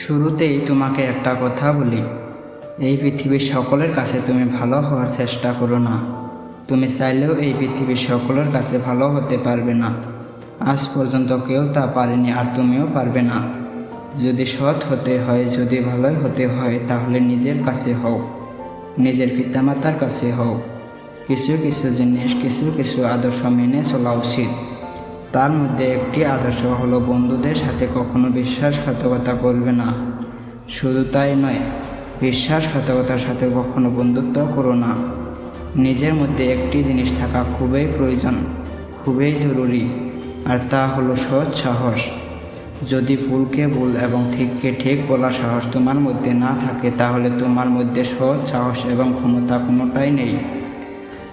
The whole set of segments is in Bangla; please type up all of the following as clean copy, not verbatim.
শুরুতেই তোমাকে একটা কথা বলি, এই পৃথিবীর সকলের কাছে তুমি ভালো হওয়ার চেষ্টা করো না। তুমি চাইলেও এই পৃথিবীর সকলের কাছে ভালো হতে পারবে না। আজ পর্যন্ত কেউ তা পারেনি, আর তুমিও পারবে না। যদি সৎ হতে হয়, যদি ভালোই হতে হয়, তাহলে নিজের কাছে হও, নিজের পিতামাতার কাছে হও। কিছু কিছু জিনিস, কিছু কিছু আদর্শ মেনে চলা উচিত। তার মধ্যে একটি আদর্শ হলো বন্ধুদের সাথে কখনো বিশ্বাসঘাতকতা করবে না। শুধু তাই নয়, বিশ্বাসঘাতকতার সাথে কখনো বন্ধুত্ব করো না। নিজের মধ্যে একটি জিনিস থাকা খুবই প্রয়োজন, খুবই জরুরি, আর তা হলো সৎ সাহস। যদি ভুলকে ভুল এবং ঠিককে ঠিক বলার সাহস তোমার মধ্যে না থাকে, তাহলে তোমার মধ্যে সৎ সাহস এবং ক্ষমতা কোনোটাই নেই।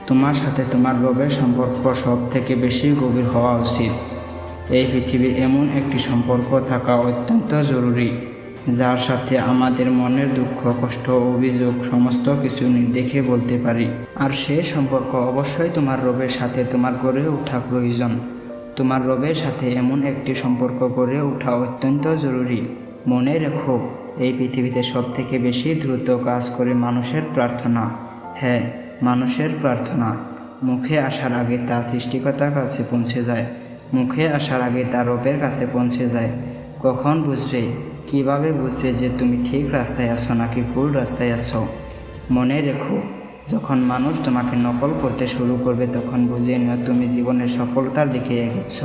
তোমার সাথে তোমার রবের সম্পর্ক সব থেকে বেশি গভীর হওয়া উচিত। এই পৃথিবীর এমন একটি সম্পর্ক থাকা অত্যন্ত জরুরি, যার সাথে আমাদের মনের দুঃখ, কষ্ট, অভিযোগ সমস্ত কিছু দেখে বলতে পারি। আর সেই সম্পর্ক অবশ্যই তোমার রবের সাথে তোমার গড়ে ওঠা প্রয়োজন। তোমার রবের সাথে এমন একটি সম্পর্ক গড়ে ওঠা অত্যন্ত জরুরি। মনে রেখো, এই পৃথিবীতে সব থেকে বেশি দ্রুত কাজ করে মানুষের প্রার্থনা। হ্যাঁ, মানুষের প্রার্থনা। মুখে আসার আগে তা সৃষ্টিকর্তার কাছে পৌঁছে যায়, মুখে আসার আগে তা রবের কাছে পৌঁছে যায়। কখন বুঝবে, কিভাবে বুঝবে যে তুমি ঠিক রাস্তায় আছো নাকি ভুল রাস্তায় আছো? মনে রেখো, যখন মানুষ তোমাকে নকল করতে শুরু করবে, তখন বুঝে নিও তুমি জীবনের সফলতার দিকে এগোচ্ছ।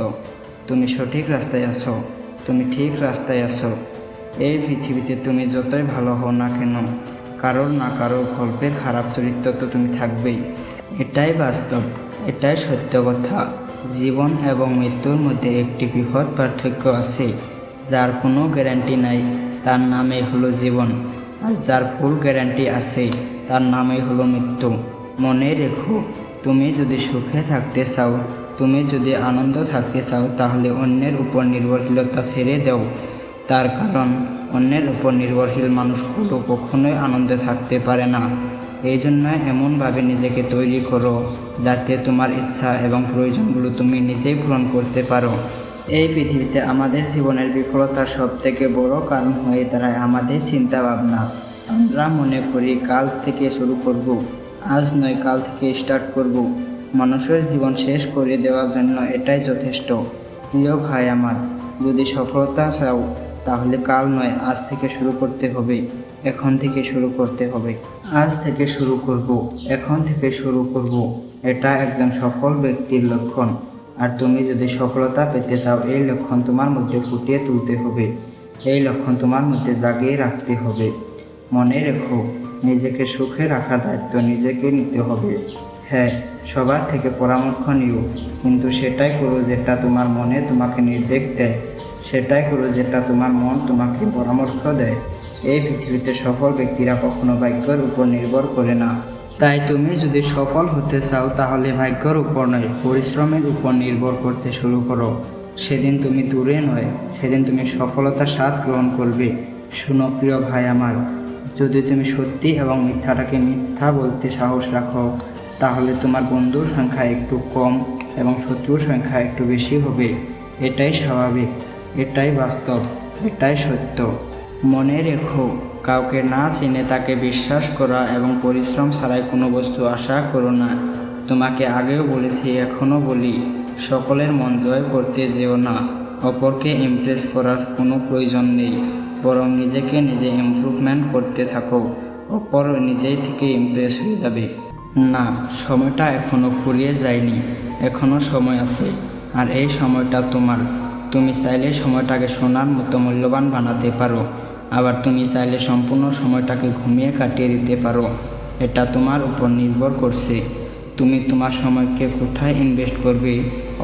তুমি সঠিক রাস্তায় আছো, তুমি ঠিক রাস্তায় আছো। এই পৃথিবীতে তুমি যতই ভালো হও না কেন, কারোর না কারোর গল্পের খারাপ চরিত্র তো তুমি থাকবেই। এটাই বাস্তব, এটাই সত্য কথা। জীবন এবং মৃত্যুর মধ্যে একটি বৃহৎ পার্থক্য আছে। যার কোনো গ্যারান্টি নাই, তার নামই হলো জীবন, আর যার ফুল গ্যারান্টি আছে, তার নামই হলো মৃত্যু। মনে রেখো, তুমি যদি সুখে থাকতে চাও, তুমি যদি আনন্দ থাকতে চাও, তাহলে অন্যের উপর নির্ভরশীলতা ছেড়ে দাও। তার কারণ, অন্যের উপর নির্ভরশীল মানুষগুলো কখনোই আনন্দে থাকতে পারে না। এই জন্য এমনভাবে নিজেকে তৈরি করো, যাতে তোমার ইচ্ছা এবং প্রয়োজনগুলো তুমি নিজেই পূরণ করতে পারো। এই পৃথিবীতে আমাদের জীবনের বিফলতার সবথেকে বড় কারণ হয়ে দাঁড়ায় আমাদের চিন্তা ভাবনা। আমরা মনে করি কাল থেকে শুরু করব, আজ নয় কাল থেকে স্টার্ট করব। মানুষের জীবন শেষ করে দেওয়ার জন্য এটাই যথেষ্ট। প্রিয় ভাই আমার, যদি সফলতা চাও, তাহলে কাল নয়, আজ থেকে শুরু করতে হবে, এখন থেকে শুরু করতে হবে। আজ থেকে শুরু করব, এখন থেকে শুরু করব, এটা একজন সফল ব্যক্তির লক্ষণ। আর তুমি যদি সফলতা পেতে চাও, এই লক্ষণ তোমার মধ্যে ফুটিয়ে তুলতে হবে, এই লক্ষণ তোমার মধ্যে জাগিয়ে রাখতে হবে। মনে রেখো, নিজেকে সুখে রাখার দায়িত্ব নিজেকে নিতে হবে। হ্যাঁ, সবার থেকে পরামর্শ নিও, কিন্তু সেটাই করো যেটা তোমার মনে তোমাকে নির্দেশ দেয়, সেটাই করো যেটা তোমার মন তোমাকে পরামর্শ দেয়। এই পৃথিবীতে সফল ব্যক্তিরা কখনো ভাগ্যের উপর নির্ভর করে না। তাই তুমি যদি সফল হতে চাও, তাহলে ভাগ্যের উপর নয়, পরিশ্রমের উপর নির্ভর করতে শুরু করো। সেদিন তুমি দূরে নয়, সেদিন তুমি সফলতার স্বাদ গ্রহণ করবে। শুনো প্রিয় ভাই আমার, যদি তুমি সত্যি এবং মিথ্যাটাকে মিথ্যা বলতে সাহস রাখো, তাহলে তোমার বন্ধুর সংখ্যা একটু কম এবং শত্রুর সংখ্যা একটু বেশি হবে। এটাই স্বাভাবিক, এটাই বাস্তব, এটাই সত্য। মনে রেখো, কাউকে না চিনে তাকে বিশ্বাস করা এবং পরিশ্রম ছাড়াই কোনো বস্তু আশা করো না। তোমাকে আগেও বলেছি, এখনও বলি, সকলের মন জয় করতে যেও না। অপরকে ইমপ্রেস করার কোনো প্রয়োজন নেই, বরং নিজেকে নিজে ইমপ্রুভমেন্ট করতে থাকো। অপর নিজেই থেকে ইমপ্রেস হয়ে যাবে। না, সময়টা এখনও ফুরিয়ে যায়নি, এখনও সময় আছে, আর এই সময়টা তোমার। তুমি চাইলে সময়টাকে সোনার মতো মূল্যবান বানাতে পারো, আবার তুমি চাইলে সম্পূর্ণ সময়টাকে ঘুমিয়ে কাটিয়ে দিতে পারো। এটা তোমার উপর নির্ভর করছে। তুমি তোমার সময়কে কোথায় ইনভেস্ট করবে,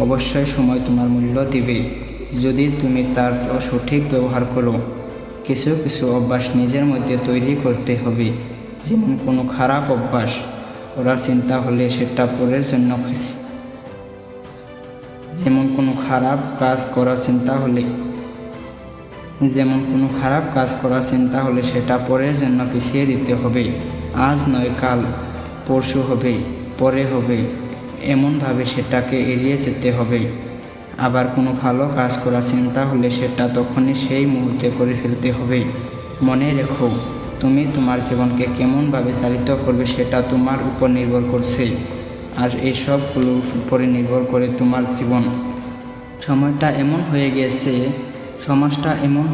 অবশ্যই সময় তোমার মূল্য দেবে, যদি তুমি তার সঠিক ব্যবহার করো। কিছু কিছু অভ্যাস নিজের মধ্যে তৈরি করতে হবে। যেমন কোনো খারাপ অভ্যাস করার চিন্তা হলে সেটা পরের জন্য, যেমন কোনো খারাপ কাজ করার চিন্তা হলে সেটা পরের জন্য পিছিয়ে দিতে হবে। আজ নয় কাল, পরশু হবে, পরে হবে, এমনভাবে সেটাকে এড়িয়ে যেতে হবে। আবার কোনো ভালো কাজ করার চিন্তা হলে সেটা তখনই সেই মুহূর্তে করে ফেলতে হবে। মনে রেখো, তুমি তোমার জীবনকে কেমনভাবে চালিত করবে সেটা তোমার উপর নির্ভর করছে, আর এই সবগুলোর উপরে নির্ভর করে তোমার জীবন। সমাজটা এমন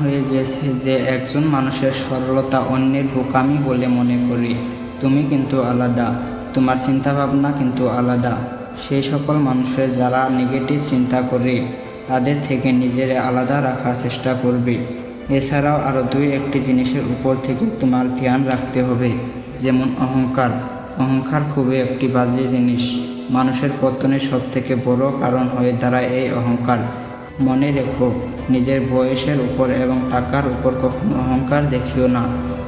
হয়ে গিয়েছে যে একজন মানুষের সরলতা অন্যের বোকামি বলে মনে করি। তুমি কিন্তু আলাদা, তোমার চিন্তাভাবনা কিন্তু আলাদা। সেই সকল মানুষের যারা নেগেটিভ চিন্তা করে তাদের থেকে নিজের আলাদা রাখার চেষ্টা করবে। এছাড়াও আরও একটি জিনিসের উপর থেকে তোমার ধ্যান রাখতে হবে, যেমন অহংকার খুবই একটি বাজে জিনিস। মানুষের পতনের সবথেকে বড় কারণ হয়ে দাঁড়ায় এই অহংকার। মনে রেখো, নিজের বয়সের উপর এবং টাকার উপর কখনো অহংকার দেখিও না,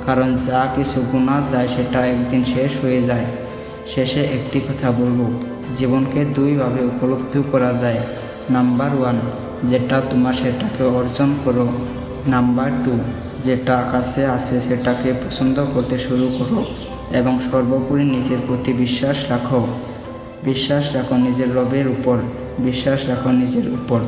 কারণ যা কিছু গোনা যায় সেটা একদিন শেষ হয়ে যায়। শেষে একটি কথা বলবো, জীবনকে দুইভাবে উপলব্ধি করা যায়। নাম্বার 1, যেটা তোমার সেটাকে অর্জন করো। নাম্বার 2, যেটা কাছে আছে সেটাকে পছন্দ করতে শুরু করো। এবং সর্বোপরি নিজের প্রতি বিশ্বাস রাখো নিজের রবের উপর, বিশ্বাস রাখো নিজের উপর।